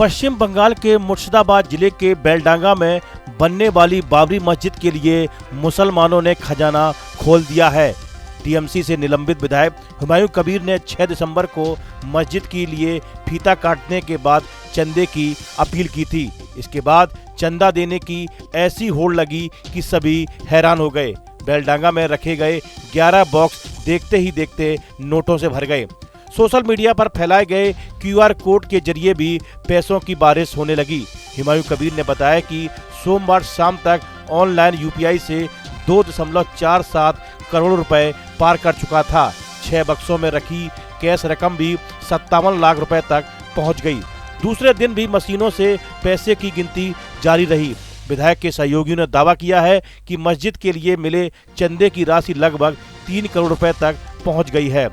पश्चिम बंगाल के मुर्शिदाबाद जिले के बेलडांगा में बनने वाली बाबरी मस्जिद के लिए मुसलमानों ने खजाना खोल दिया है। टीएमसी से निलंबित विधायक हुमायूं कबीर ने 6 दिसंबर को मस्जिद के लिए फीता काटने के बाद चंदे की अपील की थी। इसके बाद चंदा देने की ऐसी होड़ लगी कि सभी हैरान हो गए। बेलडांगा में रखे गए 11 बॉक्स देखते ही देखते नोटों से भर गए। सोशल मीडिया पर फैलाए गए QR कोड के जरिए भी पैसों की बारिश होने लगी। हुमायूं कबीर ने बताया कि सोमवार शाम तक ऑनलाइन UPI से 2.47 करोड़ रुपए पार कर चुका था। 6 बक्सों में रखी कैश रकम भी 57 लाख रुपए तक पहुंच गई। दूसरे दिन भी मशीनों से पैसे की गिनती जारी रही। विधायक के सहयोगियों ने दावा किया है कि मस्जिद के लिए मिले चंदे की राशि लगभग 3 करोड़ रुपए तक पहुंच गई है।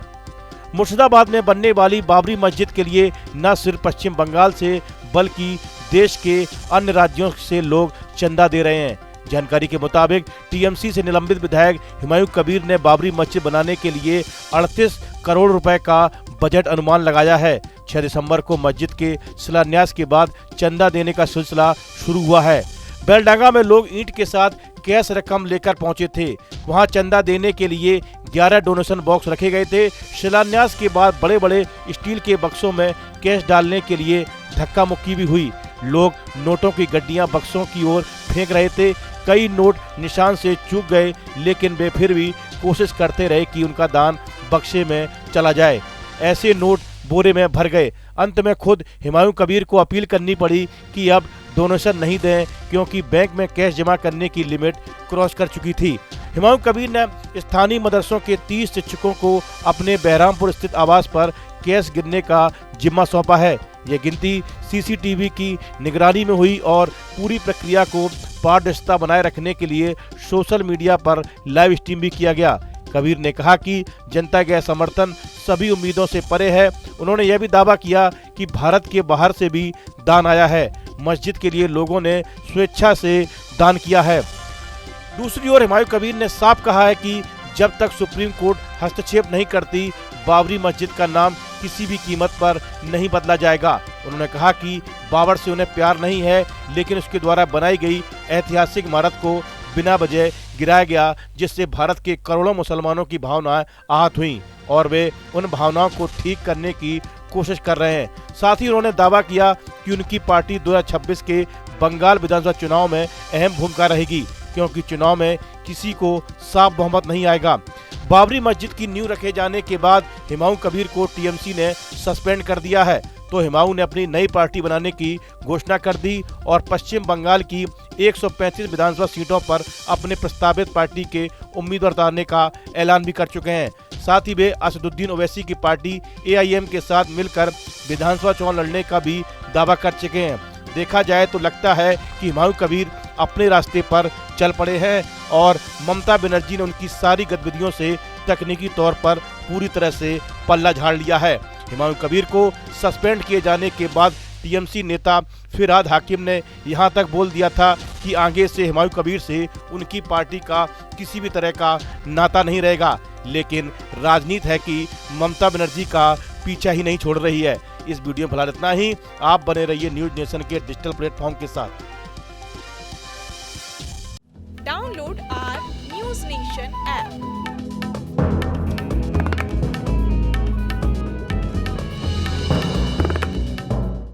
मुर्शिदाबाद में बनने वाली बाबरी मस्जिद के लिए न सिर्फ पश्चिम बंगाल से बल्कि देश के अन्य राज्यों से लोग चंदा दे रहे हैं। जानकारी के मुताबिक टीएमसी से निलंबित विधायक हुमायूं कबीर ने बाबरी मस्जिद बनाने के लिए 38 करोड़ रुपए का बजट अनुमान लगाया है। 6 दिसंबर को मस्जिद के शिलान्यास के बाद चंदा देने का सिलसिला शुरू हुआ है। बेलडांगा में लोग ईंट के साथ कैश रकम लेकर पहुंचे थे। वहां चंदा देने के लिए 11 डोनेशन बॉक्स रखे गए थे। शिलान्यास के बाद बड़े बड़े स्टील के बक्सों में कैश डालने के लिए धक्का मुक्की भी हुई। लोग नोटों की गड्डियां बक्सों की ओर फेंक रहे थे। कई नोट निशान से चूक गए, लेकिन वे फिर भी कोशिश करते रहे कि उनका दान बक्से में चला जाए। ऐसे नोट बोरे में भर गए। अंत में खुद हुमायूं कबीर को अपील करनी पड़ी कि अब डोनेशन नहीं दें, क्योंकि बैंक में कैश जमा करने की लिमिट क्रॉस कर चुकी थी। हुमायूं कबीर ने स्थानीय मदरसों के 30 शिक्षकों को अपने बहरामपुर स्थित आवास पर कैश गिनने का जिम्मा सौंपा है। यह गिनती CCTV की निगरानी में हुई और पूरी प्रक्रिया को पारदर्शिता बनाए रखने के लिए सोशल मीडिया पर लाइव स्ट्रीम भी किया गया। कबीर ने कहा कि जनता का समर्थन सभी उम्मीदों से परे है। उन्होंने यह भी दावा किया कि भारत के बाहर से भी दान आया है। मस्जिद के लिए लोगों ने स्वेच्छा से दान किया है। दूसरी ओर हुमायूं कबीर ने साफ कहा है कि जब तक सुप्रीम कोर्ट हस्तक्षेप नहीं करती, बाबरी मस्जिद का नाम किसी भी कीमत पर नहीं बदला जाएगा। उन्होंने कहा कि बाबर से उन्हें प्यार नहीं है, लेकिन उसके द्वारा बनाई गई ऐतिहासिक इमारत को बिना वजह गिराया गया, जिससे भारत के करोड़ों मुसलमानों की भावनाएं आहत हुईं और वे उन भावनाओं को ठीक करने की कोशिश कर रहे हैं। साथ ही उन्होंने दावा किया कि उनकी पार्टी 2026 के बंगाल विधानसभा चुनाव में अहम भूमिका रहेगी, क्योंकि चुनाव में किसी को साफ बहुमत नहीं आएगा। बाबरी मस्जिद की नींव रखे जाने के बाद हुमायूं कबीर को टीएमसी ने सस्पेंड कर दिया है, तो हुमायूं ने अपनी नई पार्टी बनाने की घोषणा कर दी और पश्चिम बंगाल की 135 विधानसभा सीटों पर अपने प्रस्तावित पार्टी के उम्मीदवार उतारने का ऐलान भी कर चुके हैं। साथ ही वे असदुद्दीन ओवैसी की पार्टी AIM के साथ मिलकर विधानसभा चुनाव लड़ने का भी दावा कर चुके हैं। देखा जाए तो लगता है कि हुमायूं कबीर अपने रास्ते पर चल पड़े हैं और ममता बनर्जी ने उनकी सारी गतिविधियों से तकनीकी तौर पर पूरी तरह से पल्ला झाड़ लिया है। हुमायूं कबीर को सस्पेंड किए जाने के बाद टीएमसी नेता फिरहाद हाकिम ने यहां तक बोल दिया था कि आगे से हुमायूं कबीर से उनकी पार्टी का किसी भी तरह का नाता नहीं रहेगा। लेकिन राजनीति है कि ममता बनर्जी का पीछा ही नहीं छोड़ रही है। इस वीडियो में फिलहाल इतना ही। आप बने रहिए न्यूज नेशन के डिजिटल प्लेटफॉर्म के साथ।